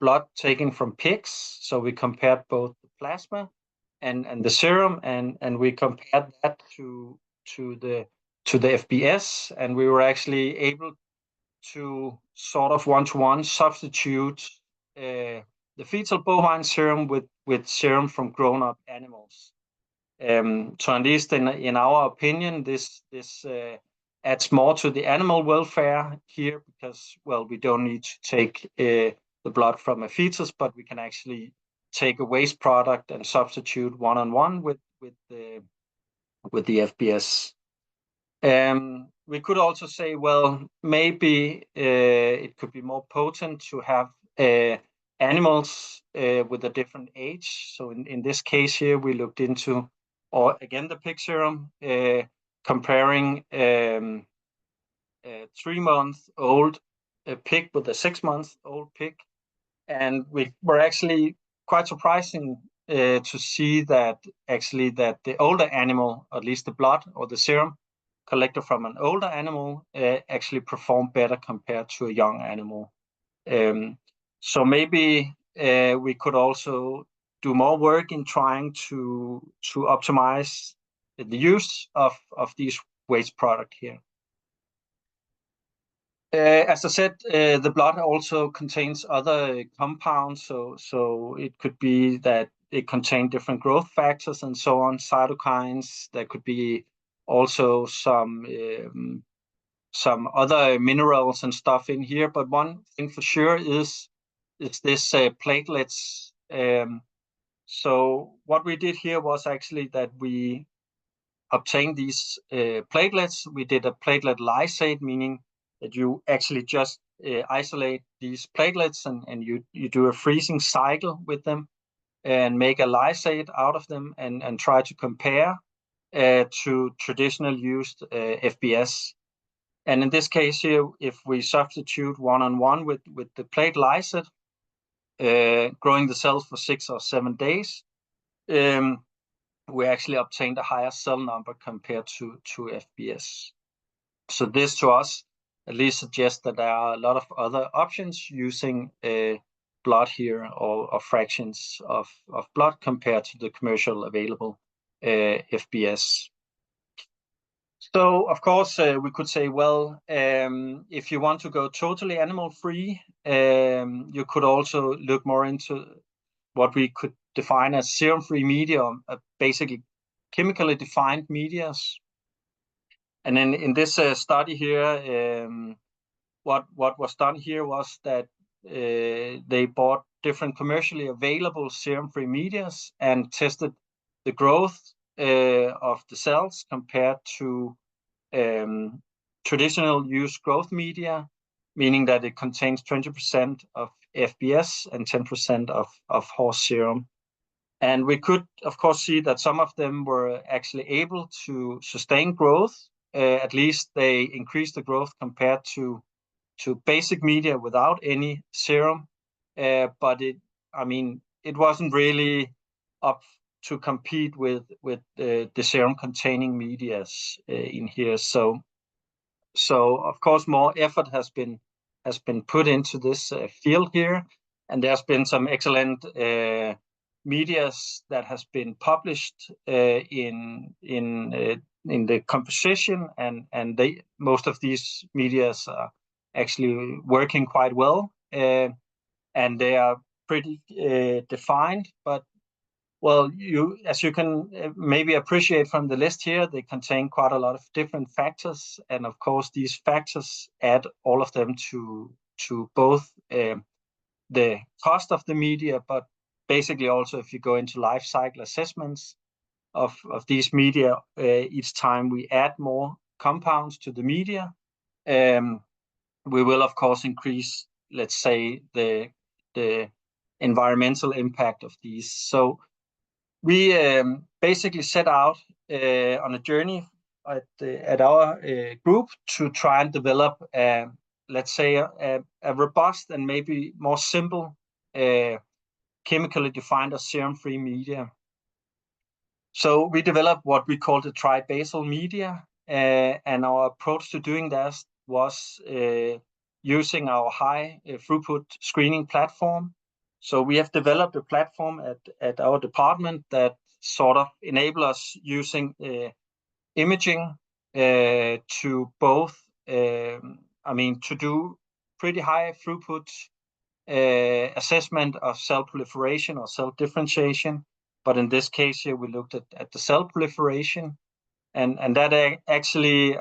blood taken from pigs. So we compared both the plasma and the serum, and we compared that to the FBS, and we were actually able to sort of one-to-one substitute the fetal bovine serum with serum from grown-up animals. So at least in our opinion, this adds more to the animal welfare here, because, well, we don't need to take the blood from a fetus, but we can actually take a waste product and substitute one-on-one with the FBS. We could also say, well, maybe it could be more potent to have animals with a different age. So in this case here, we looked into, or again, the pig serum, comparing 3-month-old pig with a 6-month-old pig. And we were actually quite surprising to see that actually that the older animal, at least the blood or the serum collected from an older animal, actually performed better compared to a young animal. So maybe we could also do more work in trying to optimize the use of these waste products here. As I said, the blood also contains other compounds, so it could be that it contains different growth factors and so on, cytokines. There could be also some other minerals and stuff in here. But one thing for sure is this platelets. So what we did here was actually that we obtained these platelets. We did a platelet lysate, meaning that you actually just isolate these platelets and you do a freezing cycle with them and make a lysate out of them and try to compare to traditional used FBS. And in this case here, if we substitute one-on-one with the plate lysate, growing the cells for 6 or 7 days, we actually obtained a higher cell number compared to FBS. So this to us at least suggests that there are a lot of other options using blood here or fractions of blood compared to the commercial available FBS. So, of course, we could say, well, if you want to go totally animal-free, you could also look more into what we could define as serum-free media, basically chemically defined medias. And then in this study here, what was done here was that they bought different commercially available serum-free medias and tested the growth of the cells compared to traditional use growth media, meaning that it contains 20% of FBS and 10% of horse serum. And we could, of course, see that some of them were actually able to sustain growth. At least they increased the growth compared to basic media without any serum. But it wasn't really up to compete with the serum containing medias in here. So of course more effort has been put into this field here, and there's been some excellent medias that has been published in the composition, and most of these medias are actually working quite well, and they are pretty defined. But well, as you can maybe appreciate from the list here, they contain quite a lot of different factors, and of course these factors add all of them to both the cost of the media, but basically also if you go into life cycle assessments of these media, each time we add more compounds to the media, we will of course increase, let's say, the environmental impact of these. So we basically set out on a journey at our group to try and develop, let's say, a robust and maybe more simple chemically defined or serum-free media. So we developed what we call the tri-basal media, and our approach to doing that was using our high throughput screening platform. So we have developed a platform at our department that sort of enable us using imaging to both, to do pretty high throughput assessment of cell proliferation or cell differentiation. But in this case here, we looked at the cell proliferation, and that actually,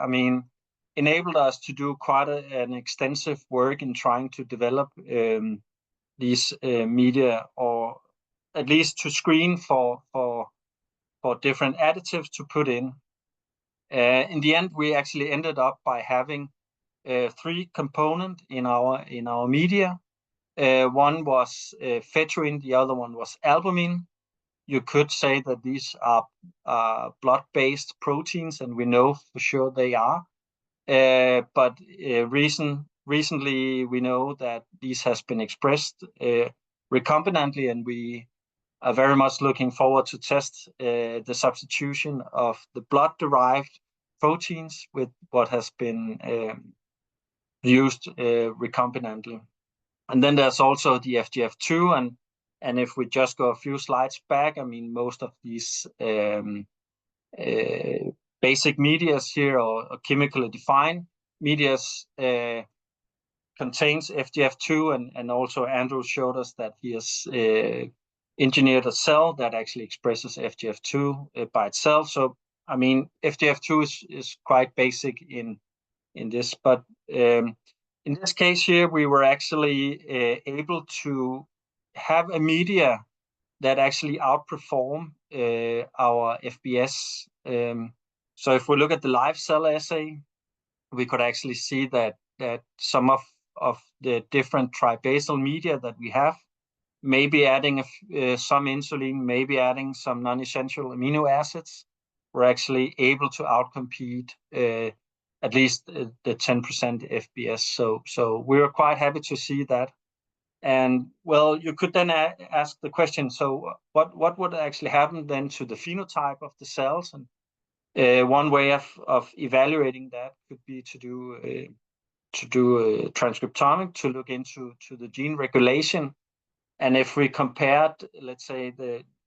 enabled us to do quite an extensive work in trying to develop these media, or at least to screen for different additives to put in. In the end, we actually ended up by having 3 components in our media. One was phetuin, the other one was albumin. You could say that these are blood-based proteins, and we know for sure they are. But recently we know that these has been expressed recombinantly, and we are very much looking forward to test the substitution of the blood-derived proteins with what has been used recombinantly. And then there's also the FGF2, and if we just go a few slides back, most of these basic medias here, or chemically defined medias, contains FGF2, and also Andrew showed us that he has engineered a cell that actually expresses FGF2 by itself. So FGF2 is quite basic in this, but in this case here, we were actually able to have a media that actually outperform our FBS. So if we look at the live cell assay, we could actually see that some of the different tri-basal media that we have, maybe adding some insulin, maybe adding some non-essential amino acids, we're actually able to outcompete at least the 10% FBS. So we were quite happy to see that. And well, you could then ask the question, so what would actually happen then to the phenotype of the cells? And one way of evaluating that could be to do transcriptomic, to look into the gene regulation. And if we compared, let's say,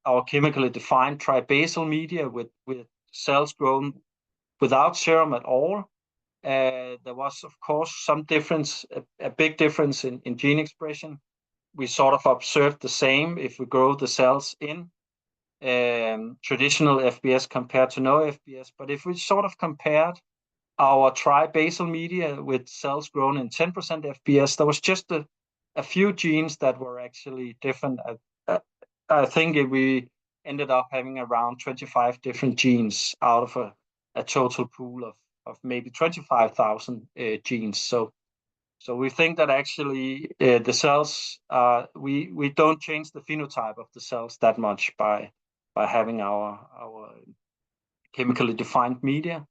our chemically defined tri-basal media with cells grown without serum at all, there was, of course, some difference, a big difference in gene expression. We sort of observed the same if we grow the cells in traditional FBS compared to no FBS. But if we sort of compared our tri-basal media with cells grown in 10% FBS, there was just a few genes that were actually different. I think we ended up having around 25 different genes out of a total pool of maybe 25,000 genes. So we think that actually the cells, we don't change the phenotype of the cells that much by having our chemically defined media.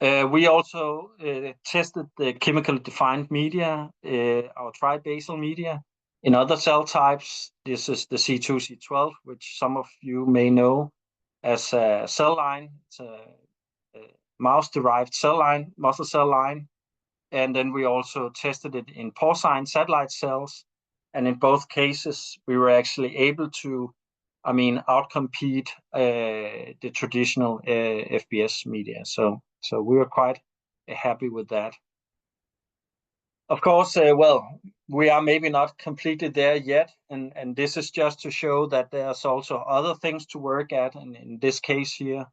We also tested the chemically defined media, our tri-basal media, in other cell types. This is the C2, C12, which some of you may know as a cell line. It's a mouse-derived cell line, muscle cell line. And then we also tested it in porcine satellite cells. And in both cases, we were actually able to I mean, outcompete the traditional FBS media. So we were quite happy with that. Of course, well, we are maybe not completely there yet, and this is just to show that there's also other things to work at. And in this case here,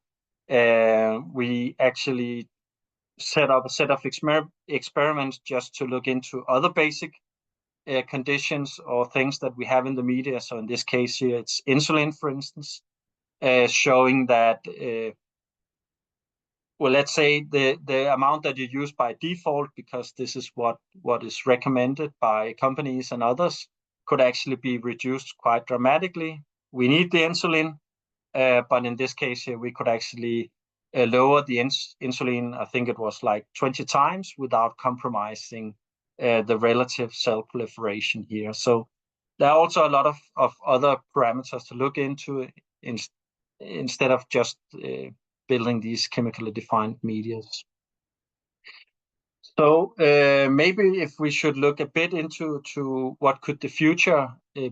we actually set up a set of experiments just to look into other basic conditions or things that we have in the media. So in this case here, it's insulin, for instance, showing that well, let's say the amount that you use by default, because this is what is recommended by companies and others, could actually be reduced quite dramatically. We need the insulin, but in this case here, we could actually lower the insulin, I think it was like 20 times, without compromising the relative cell proliferation here. So there are also a lot of other parameters to look into instead of just building these chemically defined medias. So maybe if we should look a bit into what could the future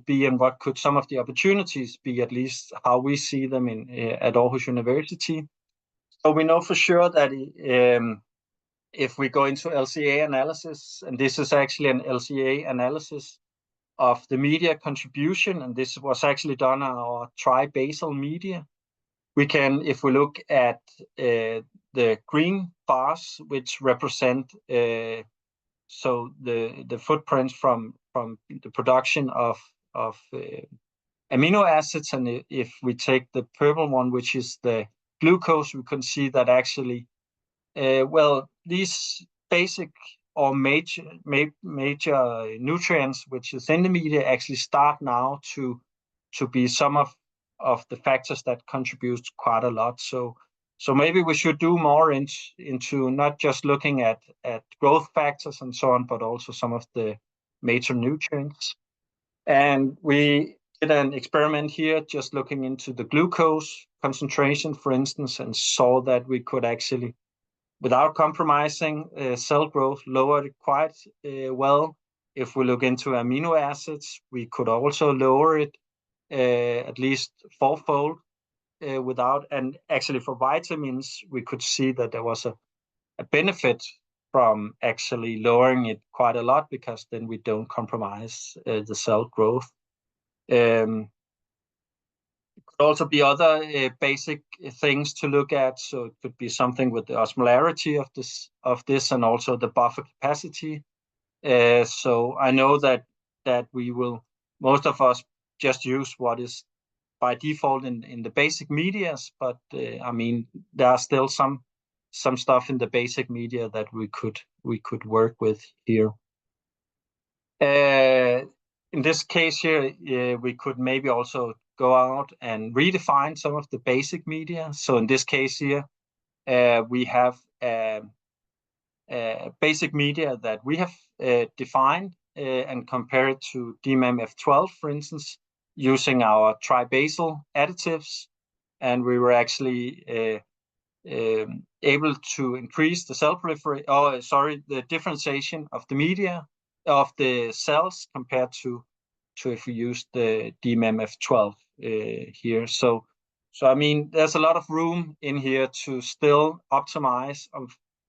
be, and what could some of the opportunities be, at least how we see them at Aarhus University. So we know for sure that if we go into LCA analysis, and this is actually an LCA analysis of the media contribution, and this was actually done on our tri-basal media. We can, if we look at the green bars, which represent so the footprints from the production of amino acids, and if we take the purple one, which is the glucose, we can see that actually, well, these basic or major nutrients which is in the media actually start now to be some of the factors that contributes quite a lot. So maybe we should do more into not just looking at growth factors and so on, but also some of the major nutrients. And we did an experiment here just looking into the glucose concentration, for instance, and saw that we could actually, without compromising cell growth, lower it quite well. If we look into amino acids, we could also lower it at least fourfold without, and actually for vitamins, we could see that there was a benefit from actually lowering it quite a lot, because then we don't compromise the cell growth. It could also be other basic things to look at. So it could be something with the osmolarity of this and also the buffer capacity. So I know that we will, most of us, just use what is by default in the basic medias, but I mean, there are still some stuff in the basic media that we could work with here. In this case here, we could maybe also go out and redefine some of the basic media. So in this case here, we have basic media that we have defined and compare it to DMEM F12, for instance, using our tri-basal additives. And we were actually able to increase the cell proliferation, the differentiation of the media, of the cells, compared to if we use the DMEM F12 here. So I mean, there's a lot of room in here to still optimize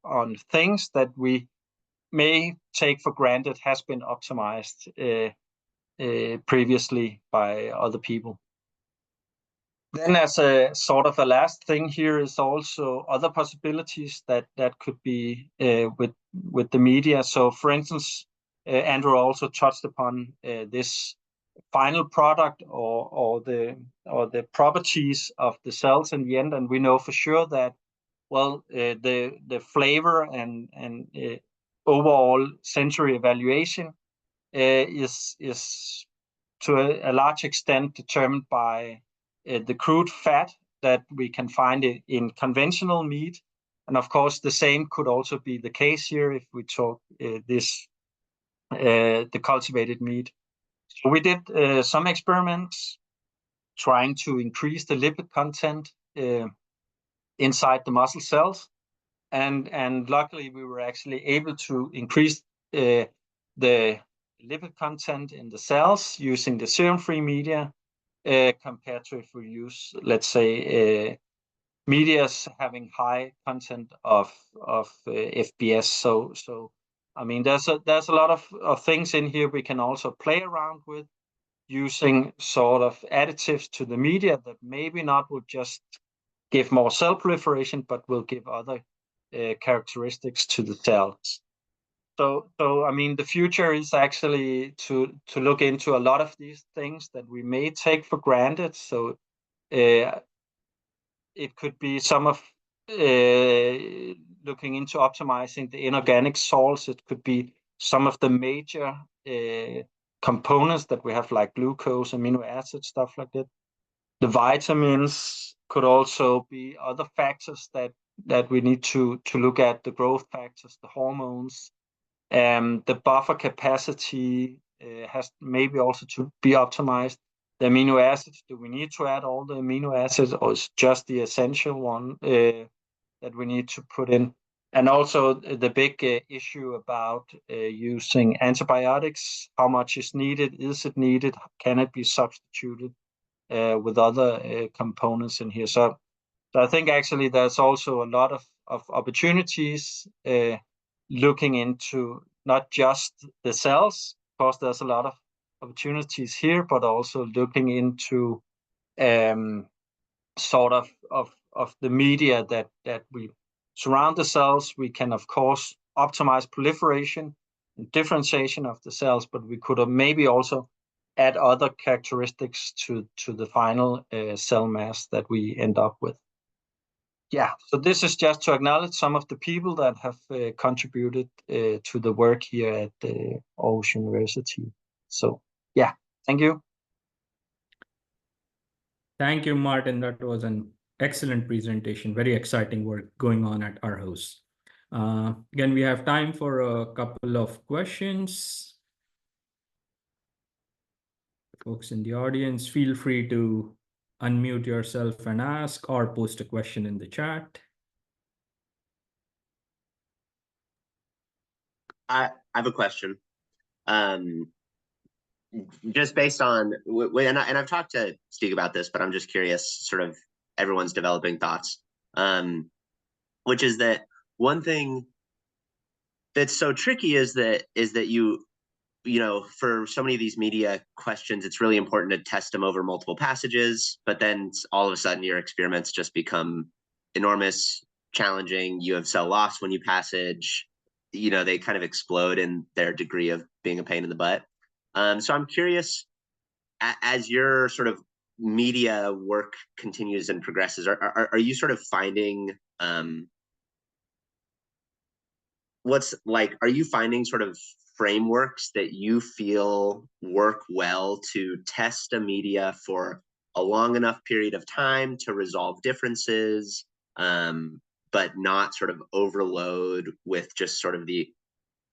on things that we may take for granted has been optimized previously by other people. Then as a sort of a last thing here is also other possibilities that could be with the media. So for instance, Andrew also touched upon this final product or the properties of the cells in the end, and we know for sure that, well, the flavor and overall sensory evaluation is to a large extent determined by the crude fat that we can find in conventional meat. And of course, the same could also be the case here if we talk the cultivated meat. So we did some experiments trying to increase the lipid content inside the muscle cells. And luckily, we were actually able to increase the lipid content in the cells using the serum-free media compared to if we use, let's say, medias having high content of FBS. So I mean, there's a lot of things in here we can also play around with, using sort of additives to the media that maybe not would just give more cell proliferation, but will give other characteristics to the cells. So I mean, the future is actually to look into a lot of these things that we may take for granted. So it could be some of looking into optimizing the inorganic salts. It could be some of the major components that we have, like glucose, amino acids, stuff like that. The vitamins could also be other factors that we need to look at, the growth factors, the hormones. The buffer capacity has maybe also to be optimized. The amino acids, do we need to add all the amino acids, or is just the essential one that we need to put in? And also the big issue about using antibiotics, how much is needed, is it needed, can it be substituted with other components in here? So I think actually there's also a lot of opportunities looking into not just the cells. Of course, there's a lot of opportunities here, but also looking into sort of the media that we surround the cells. We can, of course, optimize proliferation and differentiation of the cells, but we could maybe also add other characteristics to the final cell mass that we end up with. Yeah, so this is just to acknowledge some of the people that have contributed to the work here at Aarhus University. So yeah, thank you. Thank you, Martin. That was an excellent presentation. Very exciting work going on at Aarhus. Again, we have time for a couple of questions. Folks in the audience, feel free to unmute yourself and ask, or post a question in the chat. I have a question. Just based on, and I've talked to Stig about this, but I'm just curious, sort of everyone's developing thoughts, which is that one thing that's so tricky is that you know, for so many of these media questions, it's really important to test them over multiple passages, but then all of a sudden your experiments just become enormous, challenging. You have cell loss when you passage, you know, they kind of explode in their degree of being a pain in the butt. So I'm curious, as your sort of media work continues and progresses, are you sort of finding, are you finding sort of frameworks that you feel work well to test a media for a long enough period of time to resolve differences, but not sort of overload with just sort of the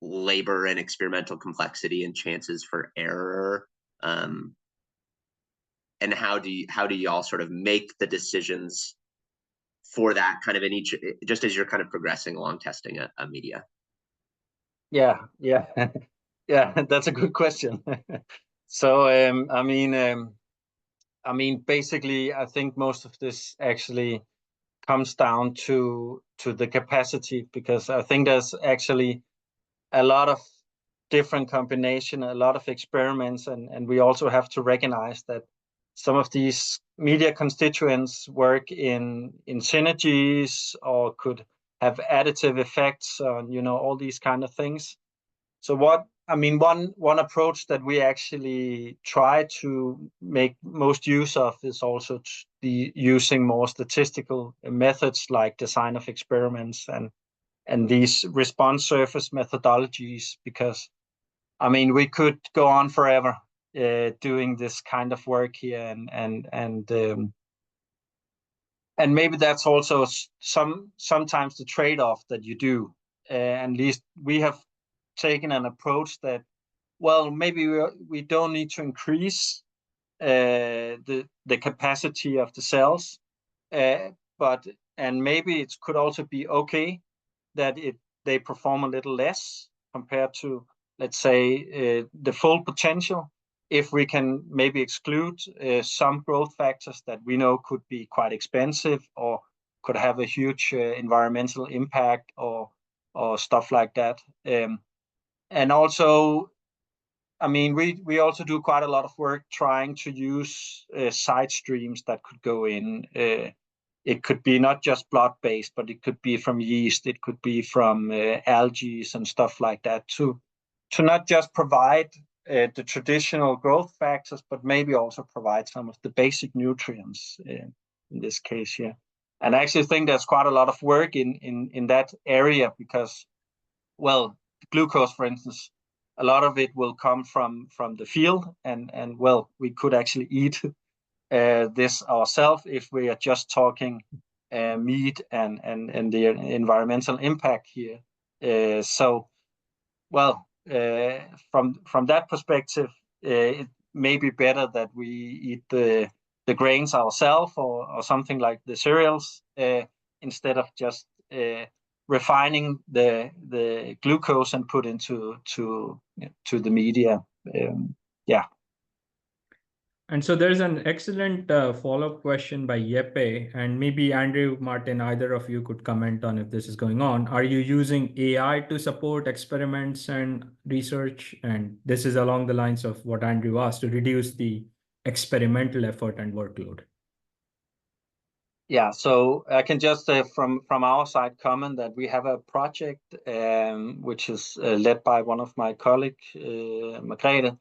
labor and experimental complexity and chances for error? And how do you all sort of make the decisions for that kind of in each, just as you're kind of progressing along testing a media? Yeah, that's a good question. So I mean, basically, I think most of this actually comes down to the capacity, because I think there's actually a lot of different combination, a lot of experiments, and we also have to recognize that some of these media constituents work in synergies or could have additive effects on, you know, all these kind of things. So one approach that we actually try to make most use of is also to be using more statistical methods like design of experiments and these response surface methodologies, because I mean, we could go on forever doing this kind of work here, and maybe that's also sometimes the trade-off that you do. At least we have taken an approach that, well, maybe we don't need to increase the capacity of the cells, and maybe it could also be okay that they perform a little less compared to, let's say, the full potential, if we can maybe exclude some growth factors that we know could be quite expensive or could have a huge environmental impact or stuff like that. And also, I mean, we also do quite a lot of work trying to use side streams that could go in. It could be not just blood-based, but it could be from yeast, it could be from algae and stuff like that, to not just provide the traditional growth factors, but maybe also provide some of the basic nutrients in this case here. And I actually think there's quite a lot of work in that area because, well, glucose, for instance, a lot of it will come from the field, and well, we could actually eat this ourselves if we are just talking meat and the environmental impact here. So, well, from that perspective, it may be better that we eat the grains ourselves or something like the cereals instead of just refining the glucose and put into the media. Yeah. And so there's an excellent follow-up question by Yeppe, and maybe Andrew, Martin, either of you could comment on if this is going on. Are you using AI to support experiments and research? And this is along the lines of what Andrew asked, to reduce the experimental effort and workload. Yeah, so I can just from our side comment that we have a project which is led by one of my colleagues, Margrethe,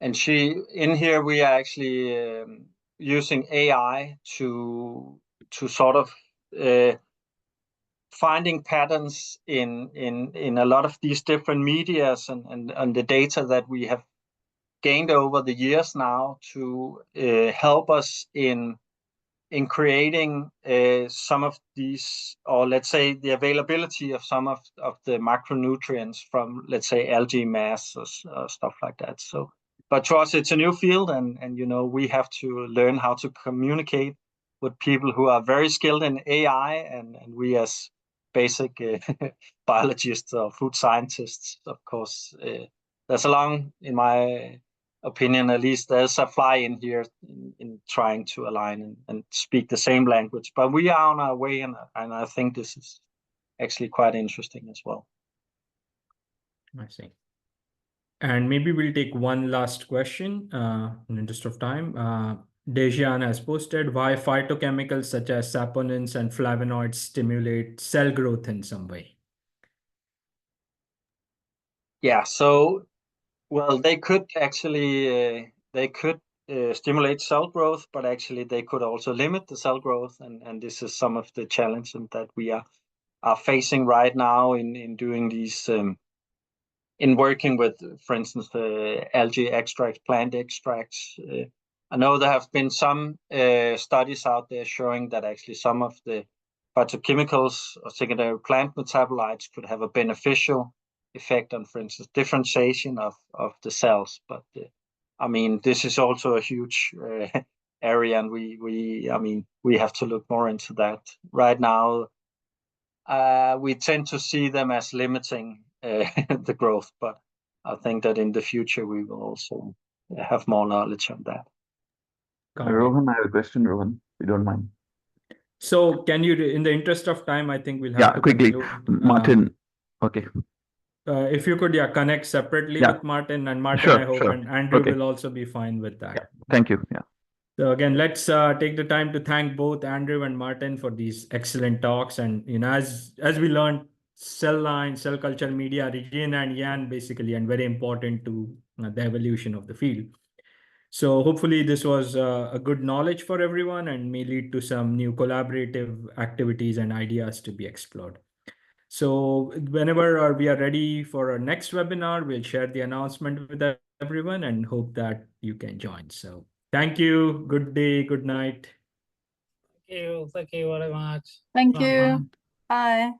and in here we are actually using AI to sort of finding patterns in a lot of these different medias and the data that we have gained over the years now to help us in creating some of these, or let's say the availability of some of the macronutrients from, let's say, algae mass or stuff like that. So, but to us, it's a new field, and you know, we have to learn how to communicate with people who are very skilled in AI, and we as basic biologists or food scientists, of course, there's a long, in my opinion at least, there's a fly in here in trying to align and speak the same language, but we are on our way, and I think this is actually quite interesting as well. I see. And maybe we'll take one last question in the interest of time. Dejan has posted, why phytochemicals such as saponins and flavonoids stimulate cell growth in some way? Yeah, so, well, they could actually stimulate cell growth, but actually they could also limit the cell growth, and this is some of the challenges that we are facing right now in doing these, in working with, for instance, the algae extracts, plant extracts. I know there have been some studies out there showing that actually some of the phytochemicals or secondary plant metabolites could have a beneficial effect on, for instance, differentiation of the cells. But I mean, this is also a huge area, and we have to look more into that. Right now, we tend to see them as limiting the growth, but I think that in the future we will also have more knowledge on that. Rohan, I have a question, Rohan, if you don't mind. So can you, in the interest of time, I think we'll have to quickly, conclude. Martin. Okay. If you could, connect separately with Martin, and Martin, Sure, I hope, and Andrew will also be fine with that. Yeah. Thank you. Yeah. So again, let's take the time to thank both Andrew and Martin for these excellent talks. And you know, as we learned, cell line, cell culture media, yin and yang, basically, and very important to the evolution of the field. So hopefully this was a good knowledge for everyone and may lead to some new collaborative activities and ideas to be explored. So whenever we are ready for our next webinar, we'll share the announcement with everyone and hope that you can join. So thank you. Good day. Good night. Thank you. Thank you very much. Thank you. Bye.